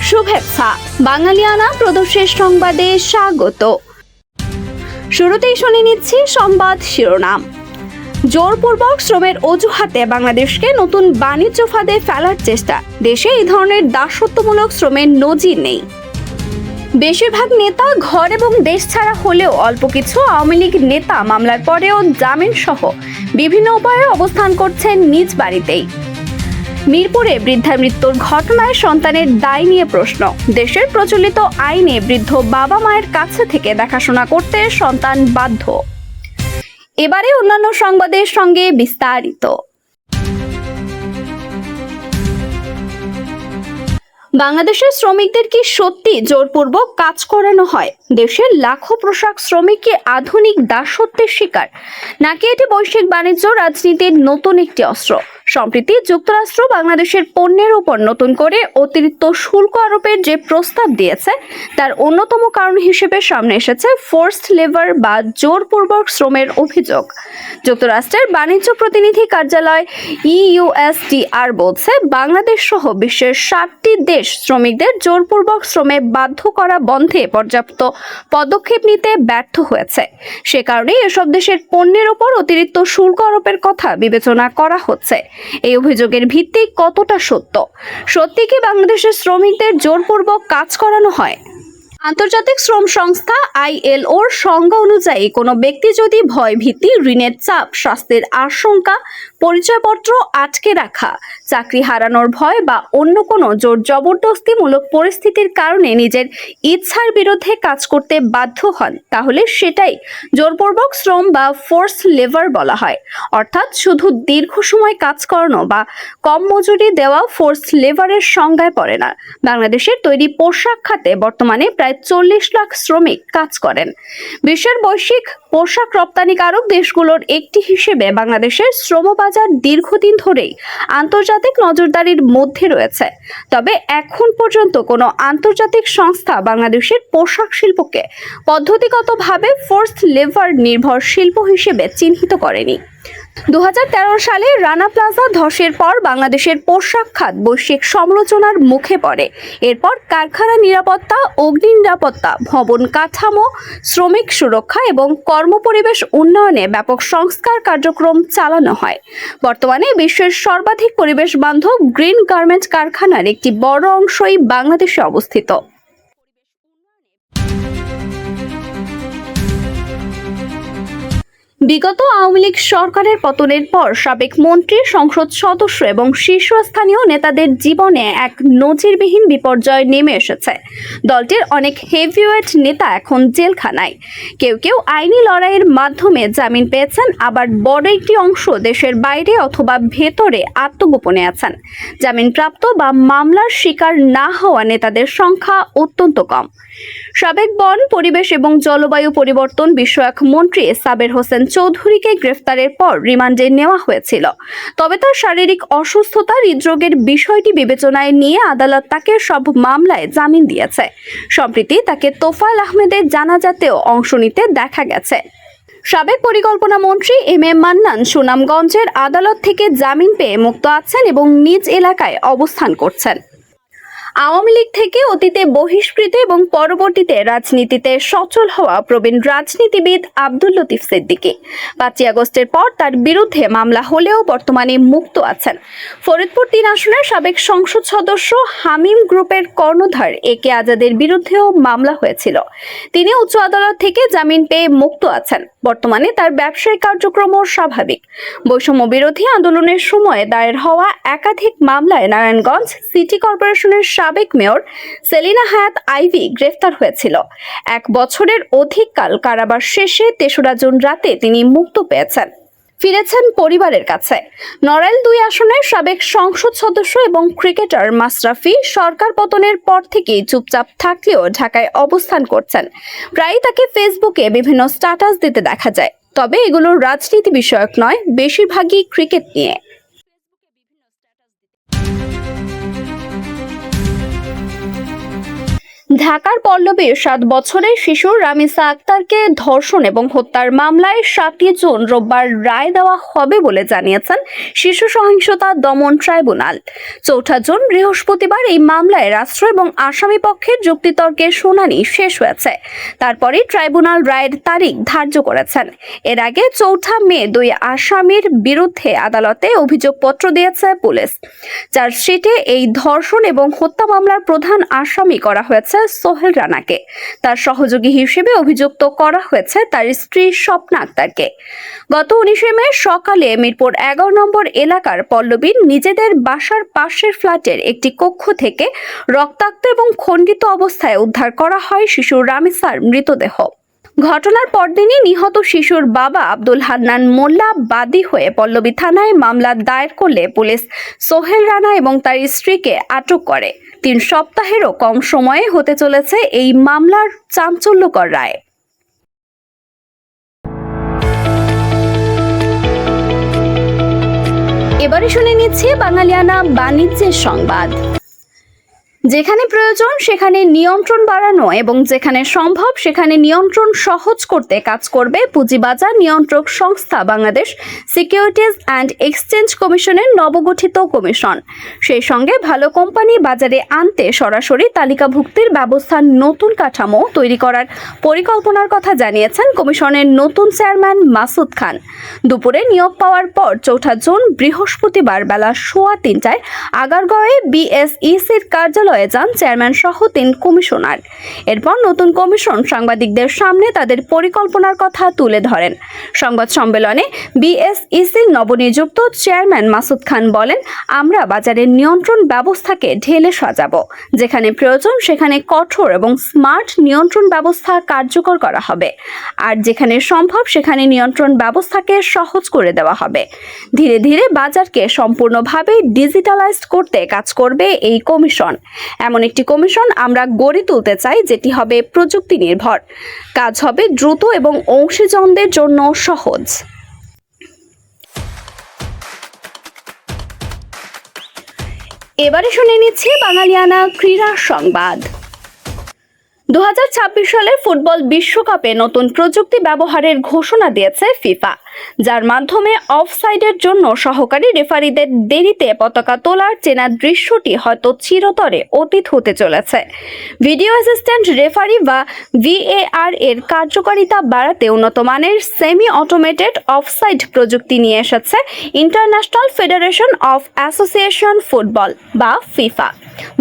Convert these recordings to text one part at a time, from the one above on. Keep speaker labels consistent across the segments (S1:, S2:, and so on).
S1: শুভেচ্ছা বাঙালিয়ানা প্রদর্শের সংবাদে স্বাগত। শুরুতেই শুনে নিচ্ছি সংবাদ শিরোনাম। জোরপূর্বক শ্রমের অজুহাতে বাংলাদেশকে নতুন বাণিজ্য ফাঁদে ফেলার চেষ্টা। দেশে এই ধরনের দাসত্বমূলক শ্রমের নজির নেই। বেশিরভাগ নেতা ঘর এবং দেশ ছাড়া হলেও অল্প কিছু আওয়ামী লীগ নেতা মামলার পরেও জামিন সহ বিভিন্ন উপায়ে অবস্থান করছেন নিজ বাড়িতেই। মিরপুরে বৃদ্ধার মৃত্যুর ঘটনায় সন্তানের দায় নিয়ে প্রশ্ন। দেশের প্রচলিত আইনে বৃদ্ধ বাবা মায়ের কাছে থেকে দেখাশোনা করতে সন্তান বাধ্য। এবারে অন্যান্য সংবাদের সঙ্গে বিস্তারিত। বাংলাদেশের শ্রমিকদের কি সত্যি জোরপূর্বক কাজ করানো হয়? দেশের লাখো পোশাক শ্রমিক কি আধুনিক দাসত্বের শিকার, নাকি এটি বৈশ্বিক বাণিজ্য রাজনীতির নতুন একটি অস্ত্র? সম্প্রতি যুক্তরাষ্ট্র বাংলাদেশের পণ্যের উপর নতুন করে অতিরিক্ত শুল্ক আরোপের যে প্রস্তাব দিয়েছে, তার অন্যতম কারণ হিসেবে সামনে এসেছে ফোর্সড লেবার বা জোরপূর্বক শ্রমের অভিযোগ। যুক্তরাষ্ট্রের বাণিজ্য প্রতিনিধি কার্যালয় ইউএসটিআর বলছে, বাংলাদেশ সহ বিশ্বের 7টি দেশ শ্রমিকদের জোরপূর্বক শ্রমে বাধ্য করা বন্ধে পর্যাপ্ত পদক্ষেপ নিতে ব্যর্থ হয়েছে। সে কারণেই এসব দেশের পণ্যের উপর অতিরিক্ত শুল্ক আরোপের কথা বিবেচনা করা হচ্ছে। এই অভিযোগের ভিত্তি কতটা সত্য? সত্যি কি বাংলাদেশের শ্রমিকদের জোরপূর্বক কাজ করানো হয়? আন্তর্জাতিক শ্রম সংস্থা আইএলওর সংজ্ঞা অনুযায়ী কোনো ব্যক্তি যদি ভয়ভীতি, ঋণের চাপ, স্বাস্থ্যের আশঙ্কা, পরিচয়পত্র আটকে রাখা, চাকরি হারানোর ভয় বা অন্য কোনো জোর জবরদস্তিমূলক পরিস্থিতির কারণে নিজের ইচ্ছার বিরুদ্ধে কাজ করতে বাধ্য হন, তাহলে সেটাই জোরপূর্বক শ্রম বা ফোর্সড লেবার বলা হয়। অর্থাৎ শুধু দীর্ঘ সময় কাজ করানো বা কম মজুরি দেওয়া ফোর্সড লেবারের সংজ্ঞায় পড়ে না। বাংলাদেশের তৈরি পোশাক খাতে বর্তমানে প্রায় 40 লাখ শ্রমিক কাজ করেন। বিশ্বের বৈশ্বিক পোশাক রপ্তানিকারক দেশগুলোর একটি হিসেবে বাংলাদেশের শ্রমবাজার দীর্ঘদিন ধরেই আন্তর্জাতিক নজরদারির মধ্যে রয়েছে। তবে এখন পর্যন্ত কোনো আন্তর্জাতিক সংস্থা বাংলাদেশের পোশাক শিল্পকে পদ্ধতিগতভাবে ফোর্সড লেবার নির্ভর শিল্প হিসেবে চিহ্নিত করেনি। 2013 সালে রানা প্লাজা ধসের পর বাংলাদেশের পোশাক খাত বৈশ্বিক সমালোচনার মুখে পড়ে। এরপর কারখানা নিরাপত্তা, অগ্নি নিরাপত্তা, ভবন কাঠামো, শ্রমিক সুরক্ষা এবং কর্মপরিবেশ উন্নয়নে ব্যাপক সংস্কার কার্যক্রম চালানো হয়। বর্তমানে বিশ্বের সর্বাধিক পরিবেশ বান্ধব গ্রিন গার্মেন্ট কারখানার একটি বড় অংশই বাংলাদেশে অবস্থিত। বিগত আওয়ামী লীগ সরকারের পতনের পর সাবেক মন্ত্রী, সংসদ সদস্য এবং শীর্ষস্থানীয় নেতাদের জীবনে এক নজিরবিহীন বিপর্যয় নেমে এসেছে। দলটির অনেক হেভিওয়েট নেতা এখন জেলখানায়। কেউ কেউ আইনি লড়াইয়ের মাধ্যমে জামিন পেয়েছেন, আবার বড় একটি অংশ দেশের বাইরে অথবা ভেতরে আত্মগোপনে আছেন। জামিনপ্রাপ্ত বা মামলার শিকার না হওয়া নেতাদের সংখ্যা অত্যন্ত কম। সাবেক বন, পরিবেশ এবং জলবায়ু পরিবর্তন বিষয়ক মন্ত্রী সাবের হোসেন চৌধুরীকে গ্রেফতারের পর রিমান্ডে নেওয়া হয়েছিল। তবে তার শারীরিক অসুস্থতা, হৃদরোগের বিষয়টি বিবেচনায় নিয়ে আদালত তাকে সব মামলায় জামিন দিয়েছে। সম্প্রতি তাকে তোফায়েল আহমেদের জানাজাতেও অংশ নিতে দেখা গেছে। সাবেক পরিকল্পনা মন্ত্রী এম এ মান্নান সুনামগঞ্জের আদালত থেকে জামিন পেয়ে মুক্ত আছেন এবং নিজ এলাকায় অবস্থান করছেন। আওয়ামী লীগ থেকে অতীতে বহিষ্কৃত এবং পরবর্তীতে রাজনীতিতে সচল হওয়া প্রবীণ রাজনীতিবিদ আব্দুল লতিফ সিদ্দিকী 5 আগস্টের পর তার বিরুদ্ধে মামলা হলেও বর্তমানে মুক্ত আছেন। ফরিদপুর 3 আসনের সাবেক সংসদ সদস্য হামিম গ্রুপের কর্ণধার এ কে আজাদের বিরুদ্ধেও মামলা হয়েছিল। তিনি উচ্চ আদালত থেকে জামিন পেয়ে মুক্ত আছেন। বর্তমানে তার ব্যবসায়িক কার্যক্রমও স্বাভাবিক। বৈষম্য বিরোধী আন্দোলনের সময় দায়ের হওয়া একাধিক মামলায় নারায়ণগঞ্জ সিটি কর্পোরেশনের সাবেক মেয়র সেলিনা হায়াত আইভি গ্রেফতার হয়েছিল। 1 বছরের অধিক কাল কারাবাস শেষে 3রা জুন রাতে তিনি মুক্ত পেয়েছেন, ফিরেছেন পরিবারের কাছে। নড়াইল 2 আসনের সাবেক সংসদ সদস্য এবং ক্রিকেটার মাশরাফি সরকার পতনের পর থেকেই চুপচাপ থাকলেও ঢাকায় অবস্থান করছেন। প্রায়ই তাকে ফেসবুকে বিভিন্ন স্ট্যাটাস দিতে দেখা যায়, তবে এগুলো রাজনীতি বিষয়ক নয়, বেশিরভাগই ক্রিকেট নিয়ে। ঢাকার পল্লবীর 7 বছরের শিশু রামিসা আক্তারকে ধর্ষণ এবং হত্যার মামলায় 7 জুন রোববার রায় দেওয়া হবে বলে জানিয়েছেন শিশু সহিংসতা দমন ট্রাইব্যুনাল। 4 জুন বৃহস্পতিবার এই মামলায় রাষ্ট্র এবং আসামি পক্ষের যুক্তিতর্কের শুনানি শেষ হয়েছে। তারপরই ট্রাইব্যুনাল রায়ের তারিখ ধার্য করেছেন। এর আগে 4 মে 2 আসামির বিরুদ্ধে আদালতে অভিযোগপত্র দিয়েছে পুলিশ। চার্জশিটে এই ধর্ষণ এবং হত্যা মামলার প্রধান আসামি করা হয়েছে সোহেল রানাকে। তার সহযোগী হিসেবে অভিযুক্ত করা হয়েছে তার স্ত্রী স্বপ্না আক্তারকে। গত 19 মে সকালে মিরপুর 11 নম্বর এলাকার পল্লবীর নিজেদের বাসার পাশের ফ্ল্যাটের একটি কক্ষ থেকে রক্তাক্ত এবং খণ্ডিত অবস্থায় উদ্ধার করা হয় শিশু রামিসার মৃতদেহ। ঘটনার পরদিনই নিহত শিশুর বাবা আব্দুল হান্নান মোল্লা বাদী হয়ে পল্লবী থানায় মামলা দায়ের করলে পুলিশ সোহেল রানা এবং তার স্ত্রীকে আটক করে। 3 সপ্তাহেরও কম সময়ে হতে চলেছে এই মামলার চাঞ্চল্যকর রায়। এবারে শুনে নিচ্ছি বাঙালিয়ানা বাণিজ্যের সংবাদ। যেখানে প্রয়োজন সেখানে নিয়ন্ত্রণ বাড়ানো এবং যেখানে সম্ভব সেখানে নিয়ন্ত্রণ সহজ করতে কাজ করবে পুঁজিবাজার নিয়ন্ত্রক সংস্থা বাংলাদেশ সিকিউরিটিজ অ্যান্ড এক্সচেঞ্জ কমিশনের নবগঠিত কমিশন। সেই সঙ্গে ভালো কোম্পানি বাজারে আনতে সরাসরি তালিকাভুক্তির ব্যবস্থার নতুন কাঠামো তৈরি করার পরিকল্পনার কথা জানিয়েছেন কমিশনের নতুন চেয়ারম্যান মাসুদ খান। দুপুরে নিয়োগ পাওয়ার পর 4 জুন বৃহস্পতিবার বেলা 3:15টায় আগারগাঁওয়ে বিএসইসির কার্যালয়ে যান চেয়ারম্যান সহ 3 কমিশনার। এরপর নতুন কমিশন সাংবাদিকদের সামনে তাদের পরিকল্পনার কথা তুলে ধরেন। সংবাদ সম্মেলনে বিএসইসির নবনিযুক্ত চেয়ারম্যান মাসুদ খান বলেন, আমরা বাজারের নিয়ন্ত্রণ ব্যবস্থাকে ঢেলে সাজাবো। যেখানে প্রয়োজন সেখানে কঠোর এবং স্মার্ট নিয়ন্ত্রণ ব্যবস্থা কার্যকর করা হবে, আর যেখানে সম্ভব সেখানে নিয়ন্ত্রণ ব্যবস্থাকে সহজ করে দেওয়া হবে। ধীরে ধীরে বাজারকে সম্পূর্ণভাবে ডিজিটালাইজড করতে কাজ করবে এই কমিশন। এমন একটি কমিশন আমরা গড়ে তুলতে চাই যেটি হবে প্রযুক্তি নির্ভর, কাজ হবে দ্রুত এবং অংশীজনদের জন্য সহজ। এবারে শুনে নিচ্ছি বাঙালিয়ানা ক্রীড়া সংবাদ। 2026 সালের ফুটবল বিশ্বকাপে নতুন প্রযুক্তি ব্যবহারের ঘোষণা দিয়েছে ফিফা, যার মাধ্যমে অফসাইডের জন্য সহকারী রেফারিদের দেরিতে পতাকা তোলার চেনা দৃশ্যটি হয়তো চিরতরে অতীত হতে চলেছে। ভিডিও অ্যাসিস্ট্যান্ট রেফারি বা ভিএআর এর কার্যকারিতা বাড়াতে উন্নত মানের সেমি অটোমেটেড অফসাইড প্রযুক্তি নিয়ে এসেছে international federation of association football বা ফিফা।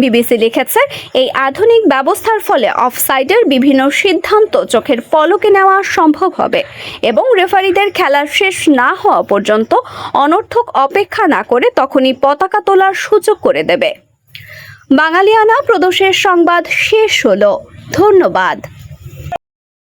S1: বিবিসি লিখেছে, এই আধুনিক ব্যবস্থার ফলে অফসাইডের বিভিন্ন সিদ্ধান্ত চোখের পলকে নেওয়া সম্ভব হবে এবং রেফারিদের খেলার শেষ না হওয়া পর্যন্ত অনর্থক অপেক্ষা না করে তখনই পতাকা তোলার সুযোগ করে দেবে। বাঙালিয়ানা প্রদোষের সংবাদ শেষ হলো। ধন্যবাদ।